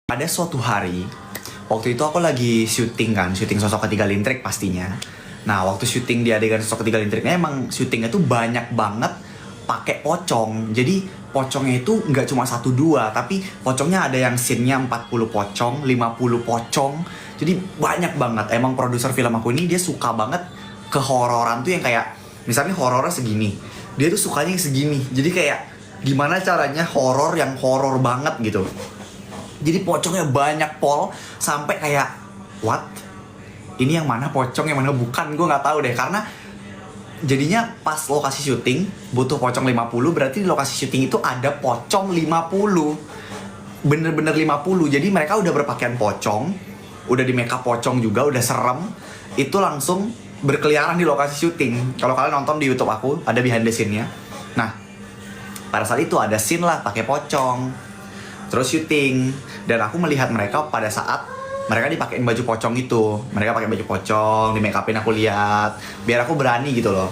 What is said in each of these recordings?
Ada suatu hari, waktu itu aku lagi syuting kan, syuting Sosok Ketiga Lintrik pastinya. Nah, waktu syuting di adegan Sosok Ketiga Lintriknya emang syutingnya tuh banyak banget pakai pocong. Jadi pocongnya itu nggak cuma satu dua, tapi pocongnya ada yang scene-nya 40 pocong, 50 pocong. Jadi banyak banget. Emang produser film aku ini dia suka banget kehororan tuh yang kayak, misalnya horornya segini, dia tuh sukanya yang segini. Jadi kayak gimana caranya horor yang horor banget gitu. Jadi pocongnya banyak pol sampai kayak what? Ini yang mana pocong, yang mana bukan, gue nggak tahu deh. Karena jadinya pas lokasi syuting butuh pocong 50, berarti di lokasi syuting itu ada pocong 50. Bener-bener 50. Jadi mereka udah berpakaian pocong, udah di makeup pocong juga, udah serem. Itu langsung berkeliaran di lokasi syuting. Kalau kalian nonton di YouTube aku, ada behind the scene-nya. Nah, pada saat itu ada scene lah pakai pocong. Terus syuting, dan aku melihat mereka pada saat mereka dipakein baju pocong itu. Mereka pakai baju pocong, di make upin aku lihat, biar aku berani gitu loh.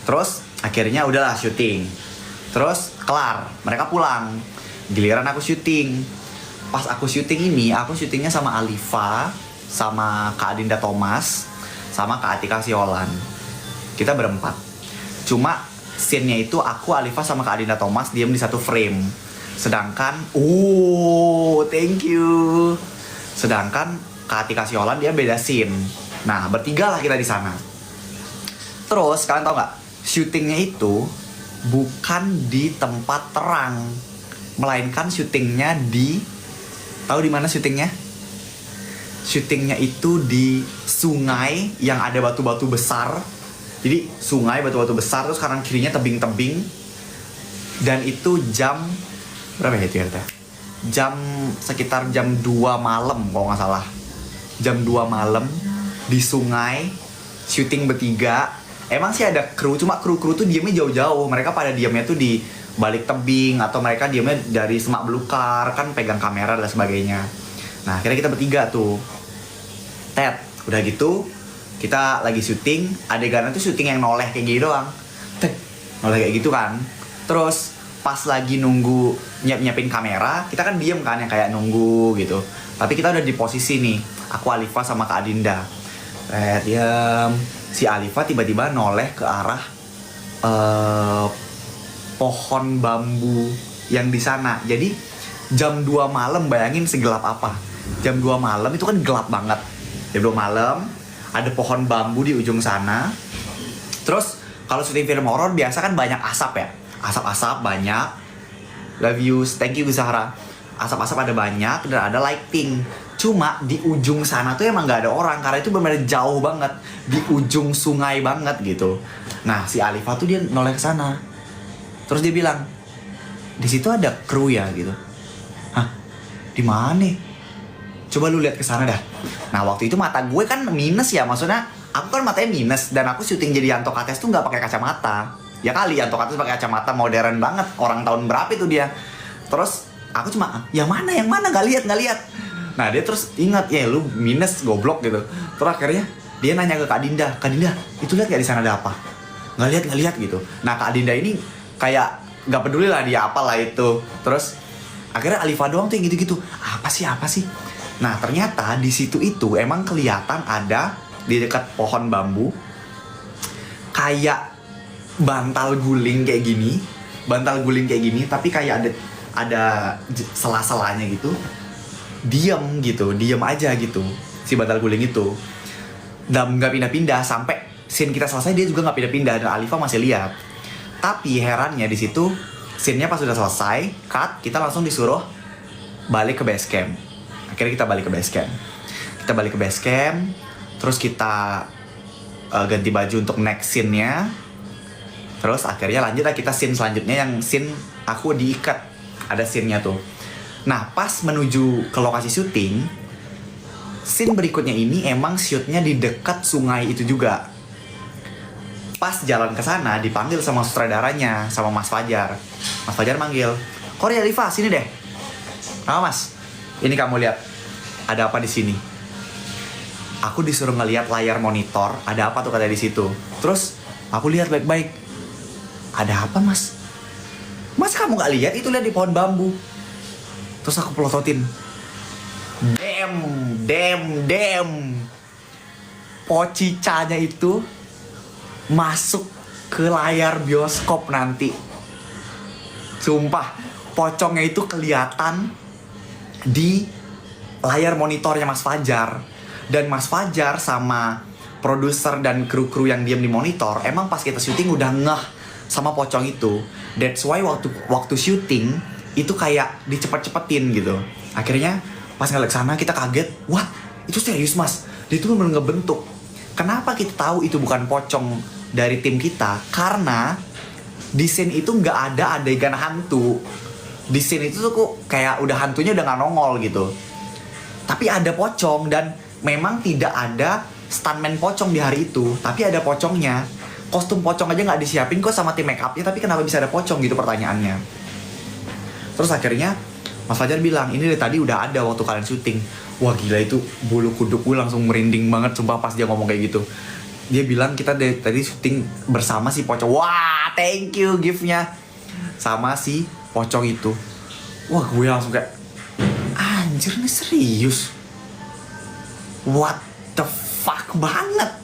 Terus akhirnya udahlah syuting. Terus kelar, mereka pulang. Giliran aku syuting. Pas aku syuting ini, aku syutingnya sama Alifa, sama Kak Adinda Thomas, sama Kak Atika Siolan. Kita berempat. Cuma scene-nya itu aku, Alifa, sama Kak Adinda Thomas diem di satu frame. Sedangkan, thank you. Sedangkan Kak Atika Siolan dia beda scene. Nah, bertiga lah kita di sana. Terus kalian tau nggak? Syutingnya itu bukan di tempat terang, melainkan syutingnya di, tahu di mana syutingnya? Syutingnya itu di sungai yang ada batu-batu besar. Jadi sungai batu-batu besar, terus kanan kirinya tebing-tebing. Dan itu jam berapa ya itu ya? Sekitar jam 2 malam kalau nggak salah. Jam 2 malam di sungai, syuting bertiga. Emang sih ada kru, cuma kru-kru tuh diemnya jauh-jauh. Mereka pada diemnya tuh di balik tebing, atau mereka diemnya dari semak belukar, kan pegang kamera dan sebagainya. Nah, akhirnya kita bertiga tuh. Ted, udah gitu kita lagi syuting, adegannya tuh syuting yang noleh kayak gini doang. Ted, noleh kayak gitu kan. Terus pas lagi nunggu nyiapin kamera, kita kan diem kan, yang kayak nunggu gitu. Tapi kita udah di posisi nih, aku, Alifa, sama Kak Adinda. Diam. Si Alifa tiba-tiba noleh ke arah pohon bambu yang di sana. Jadi jam 2 malam, bayangin segelap apa. Jam 2 malam itu kan gelap banget. Jam 2 malam ada pohon bambu di ujung sana. Terus kalau syuting film horor biasa kan banyak asap ya. Asap-asap banyak. Love you, thank you Zahra. Asap-asap ada banyak dan ada lighting. Cuma di ujung sana tuh emang nggak ada orang, karena itu benar-benar jauh banget, di ujung sungai banget gitu. Nah, si Alifa tuh dia noleh ke sana. Terus dia bilang, di situ ada kru ya gitu. Hah? Di mana? Coba lu lihat ke sana dah. Nah, waktu itu mata gue kan minus ya, maksudnya aku kan matanya minus, dan aku syuting jadi Yanto Kates tuh nggak pakai kacamata. Ya kali Yanto Kates pakai kacamata modern banget, orang tahun berapa itu dia. Terus aku cuma, yang mana nggak lihat. Nah, dia terus ingat, ya lu minus goblok gitu. Terus akhirnya dia nanya ke Kak Dinda, itu lihat nggak di sana ada apa? Nggak lihat gitu. Nah, Kak Dinda ini kayak nggak peduli lah dia apalah itu. Terus akhirnya Alifa doang tuh yang gitu-gitu. Apa sih? Nah, ternyata di situ itu emang kelihatan ada di dekat pohon bambu kayak bantal guling kayak gini, tapi kayak ada sela-selanya gitu. Diam aja gitu si bantal guling itu, dan nggak pindah-pindah sampai scene kita selesai. Dia juga nggak pindah-pindah, dan Alifa masih lihat. Tapi herannya di situ, scene-nya pas sudah selesai, cut, kita langsung disuruh balik ke base camp. Akhirnya kita balik ke base camp. Terus kita ganti baju untuk next scene-nya. Terus akhirnya lanjut lah kita scene selanjutnya, yang scene aku diikat. Ada scene-nya tuh. Nah, pas menuju ke lokasi syuting, scene berikutnya ini emang shootnya di dekat sungai itu juga. Pas jalan ke sana dipanggil sama sutradaranya, sama Mas Fajar. Mas Fajar manggil, "Korea Alifa, sini deh." "Apa Mas?" "Ini kamu lihat, ada apa di sini?" Aku disuruh ngeliat layar monitor, ada apa tuh kata di situ. Terus aku lihat baik-baik. "Ada apa Mas?" "Mas kamu nggak lihat? Itu lihat di pohon bambu." Terus aku pelototin, Damn. Pocicanya itu masuk ke layar bioskop nanti. Sumpah, pocongnya itu kelihatan di layar monitornya Mas Fajar. Dan Mas Fajar sama produser dan kru-kru yang diam di monitor, emang pas kita syuting udah ngeh sama pocong itu. That's why waktu syuting itu kayak dicepet-cepetin gitu. Akhirnya pas ngeliat sana kita kaget, wah itu serius Mas, dia itu bener ngebentuk. Kenapa kita tahu itu bukan pocong dari tim kita? Karena di scene itu nggak ada adegan hantu. Di scene itu tuh kok kayak udah hantunya udah nggak nongol gitu. Tapi ada pocong, dan memang tidak ada stuntman pocong di hari itu, tapi ada pocongnya. Kostum pocong aja nggak disiapin kok sama tim make upnya, tapi kenapa bisa ada pocong gitu pertanyaannya. Terus akhirnya Mas Fajar bilang, ini dari tadi udah ada waktu kalian syuting. Wah gila, itu bulu kudukku langsung merinding banget sumpah pas dia ngomong kayak gitu. Dia bilang kita dari tadi syuting bersama si pocong. Wah thank you gift-nya. Sama si pocong itu. Wah gue langsung kayak, anjir nih serius. What the fuck banget.